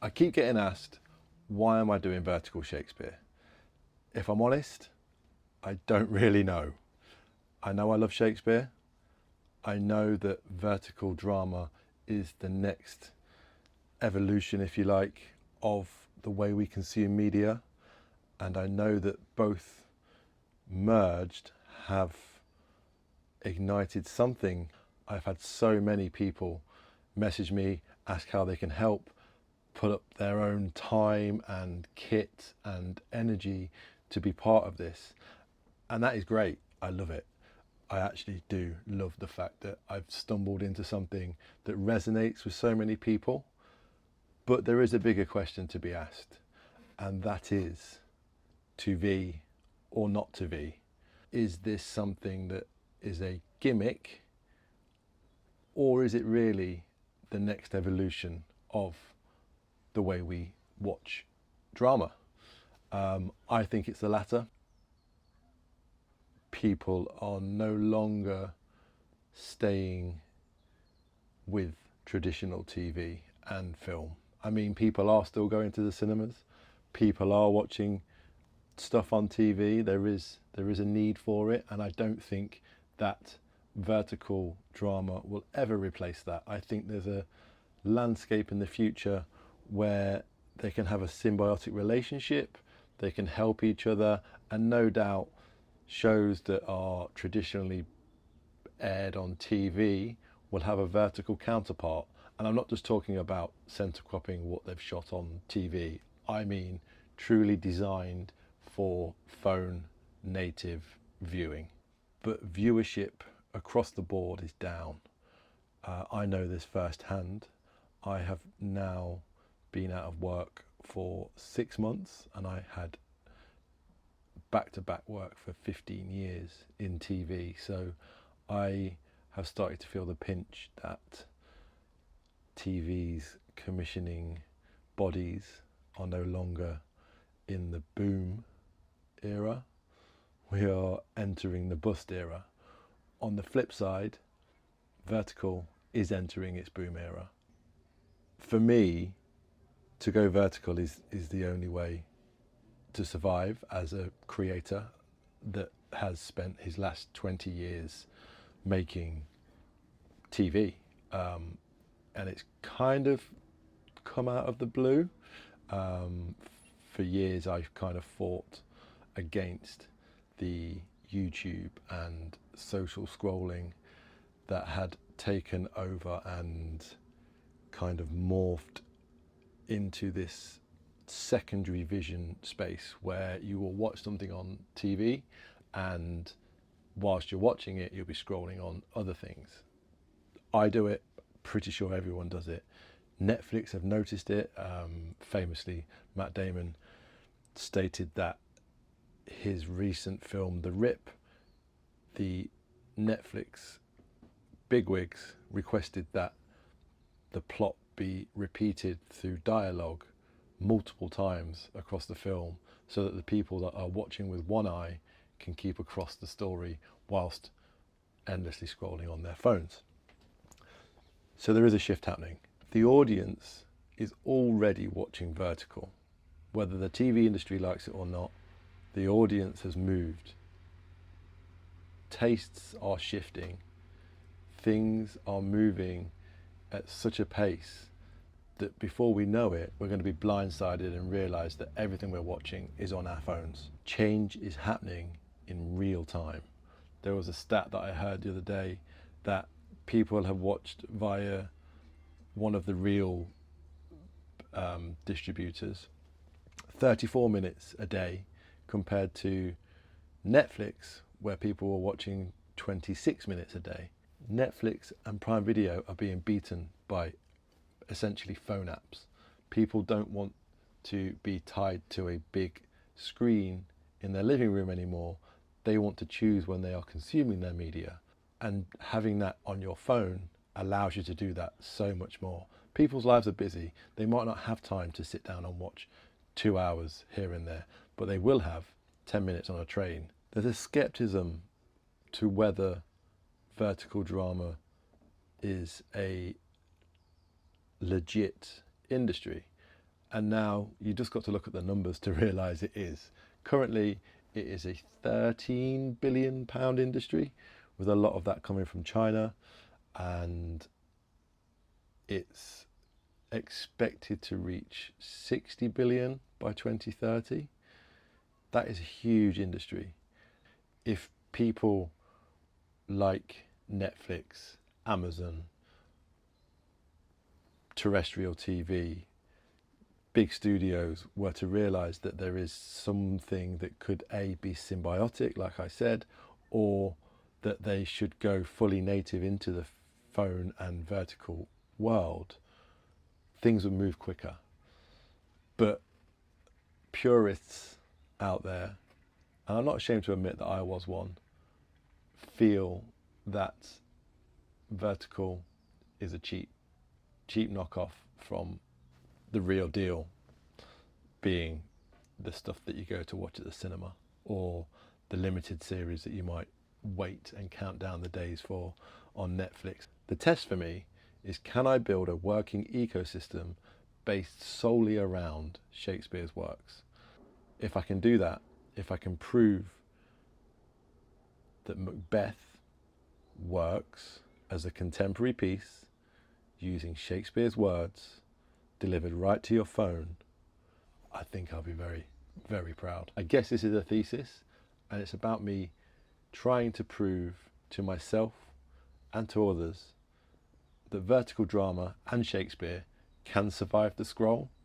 I keep getting asked, why am I doing vertical Shakespeare? If I'm honest, I don't really know. I know I love Shakespeare. I know that vertical drama is the next evolution, if you like, of the way we consume media. And I know that both merged have ignited something. I've had so many people message me, ask how they can help, put up their own time and kit and energy to be part of this. And that is great. I love it. I actually do love the fact that I've stumbled into something that resonates with so many people. But there is a bigger question to be asked, and that is, to V or not to V? Is this something that is a gimmick, or is it really the next evolution of the way we watch drama? I think it's the latter. People are no longer staying with traditional TV and film. I mean, people are still going to the cinemas. People are watching stuff on TV. There is a need for it, and I don't think that vertical drama will ever replace that. I think there's a landscape in the future where they can have a symbiotic relationship, they can help each other, and no doubt shows that are traditionally aired on TV will have a vertical counterpart. And I'm not just talking about centre cropping what they've shot on TV. I mean truly designed for phone native viewing. But viewership across the board is down. I know this firsthand. I have now been out of work for 6 months, and I had back-to-back work for 15 years in TV. So I have started to feel the pinch that TV's commissioning bodies are no longer in the boom era. We are entering the bust era. On the flip side, vertical is entering its boom era. For me, to go vertical is the only way to survive as a creator that has spent his last 20 years making TV. And it's kind of come out of the blue. For years, I've kind of fought against the YouTube and social scrolling that had taken over and kind of morphed into this secondary vision space where you will watch something on TV, and whilst you're watching it, you'll be scrolling on other things. I do it, pretty sure everyone does it. Netflix have noticed it. Famously, Matt Damon stated that his recent film, The Rip, the Netflix bigwigs requested that the plot be repeated through dialogue multiple times across the film so that the people that are watching with one eye can keep across the story whilst endlessly scrolling on their phones. So there is a shift happening. The audience is already watching vertical. Whether the TV industry likes it or not, the audience has moved. Tastes are shifting. Things are moving at such a pace that before we know it, we're going to be blindsided and realize that everything we're watching is on our phones. Change is happening in real time. There was a stat that I heard the other day that people have watched via one of the real distributors 34 minutes a day compared to Netflix, where people were watching 26 minutes a day. Netflix and Prime Video are being beaten by essentially phone apps. People don't want to be tied to a big screen in their living room anymore. They want to choose when they are consuming their media, and having that on your phone allows you to do that so much more. People's lives are busy. They might not have time to sit down and watch 2 hours here and there, but they will have 10 minutes on a train. There's a skepticism to whether vertical drama is a legit industry. And now you just got to look at the numbers to realise it is. Currently, it is a £13 billion industry, with a lot of that coming from China, and it's expected to reach 60 billion by 2030. That is a huge industry. If people like Netflix, Amazon, terrestrial TV, big studios were to realize that there is something that could be symbiotic, like I said, or that they should go fully native into the phone and vertical world, things would move quicker. But purists out there, and I'm not ashamed to admit that I was one, feel that vertical is a cheap knockoff from the real deal, being the stuff that you go to watch at the cinema, or the limited series that you might wait and count down the days for on Netflix. The test for me is, can I build a working ecosystem based solely around Shakespeare's works? If I can do that, if I can prove that Macbeth works as a contemporary piece using Shakespeare's words delivered right to your phone, I think I'll be very, very proud. I guess this is a thesis, and it's about me trying to prove to myself and to others that vertical drama and Shakespeare can survive the scroll.